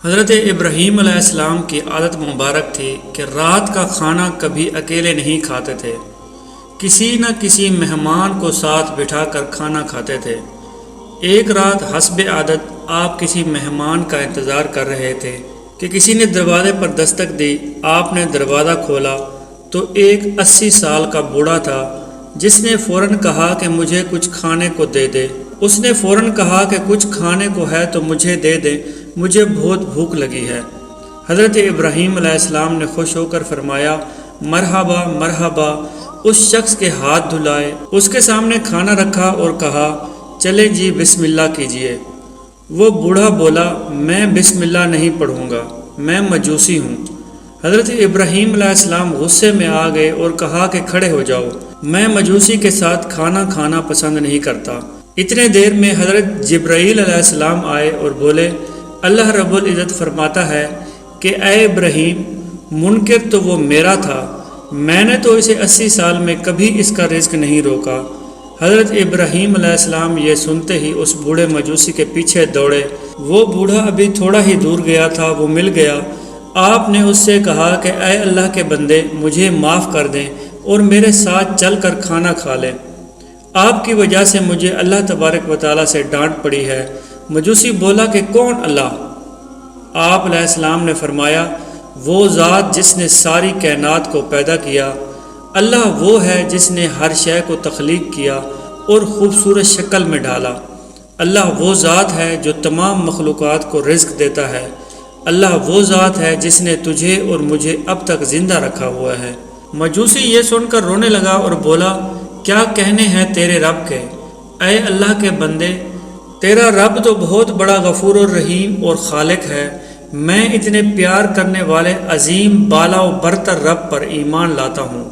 حضرت ابراہیم علیہ السلام کی عادت مبارک تھی کہ رات کا کھانا کبھی اکیلے نہیں کھاتے تھے، کسی نہ کسی مہمان کو ساتھ بٹھا کر کھانا کھاتے تھے۔ ایک رات حسب عادت آپ کسی مہمان کا انتظار کر رہے تھے کہ کسی نے دروازے پر دستک دی۔ آپ نے دروازہ کھولا تو ایک 80 سال کا بوڑھا تھا، جس نے فوراً کہا کہ مجھے کچھ کھانے کو دے دے۔ اس نے فوراً کہا کہ کچھ کھانے کو ہے تو مجھے دے دے، مجھے بہت بھوک لگی ہے۔ حضرت ابراہیم علیہ السلام نے خوش ہو کر فرمایا، مرحبا مرحبا۔ اس شخص کے ہاتھ دھلائے، اس کے سامنے کھانا رکھا اور کہا، چلے جی بسم اللہ کیجئے۔ وہ بوڑھا بولا، میں بسم اللہ نہیں پڑھوں گا، میں مجوسی ہوں۔ حضرت ابراہیم علیہ السلام غصے میں آ گئے اور کہا کہ کھڑے ہو جاؤ، میں مجوسی کے ساتھ کھانا کھانا پسند نہیں کرتا۔ اتنے دیر میں حضرت جبرائیل علیہ السلام آئے اور بولے، اللہ رب العزت فرماتا ہے کہ اے ابراہیم، منکر تو وہ میرا تھا، میں نے تو اسے 80 سال میں کبھی اس کا رزق نہیں روکا۔ حضرت ابراہیم علیہ السلام یہ سنتے ہی اس بوڑھے مجوسی کے پیچھے دوڑے۔ وہ بوڑھا ابھی تھوڑا ہی دور گیا تھا، وہ مل گیا۔ آپ نے اس سے کہا کہ اے اللہ کے بندے، مجھے معاف کر دیں اور میرے ساتھ چل کر کھانا کھا لیں، آپ کی وجہ سے مجھے اللہ تبارک و تعالیٰ سے ڈانٹ پڑی ہے۔ مجوسی بولا کہ کون اللہ؟ آپ علیہ السلام نے فرمایا، وہ ذات جس نے ساری کائنات کو پیدا کیا۔ اللہ وہ ہے جس نے ہر شے کو تخلیق کیا اور خوبصورت شکل میں ڈالا۔ اللہ وہ ذات ہے جو تمام مخلوقات کو رزق دیتا ہے۔ اللہ وہ ذات ہے جس نے تجھے اور مجھے اب تک زندہ رکھا ہوا ہے۔ مجوسی یہ سن کر رونے لگا اور بولا، کیا کہنے ہیں تیرے رب کے؟ اے اللہ کے بندے، تیرا رب تو بہت بڑا غفور الرحیم اور خالق ہے۔ میں اتنے پیار کرنے والے عظیم بالا و برتر رب پر ایمان لاتا ہوں۔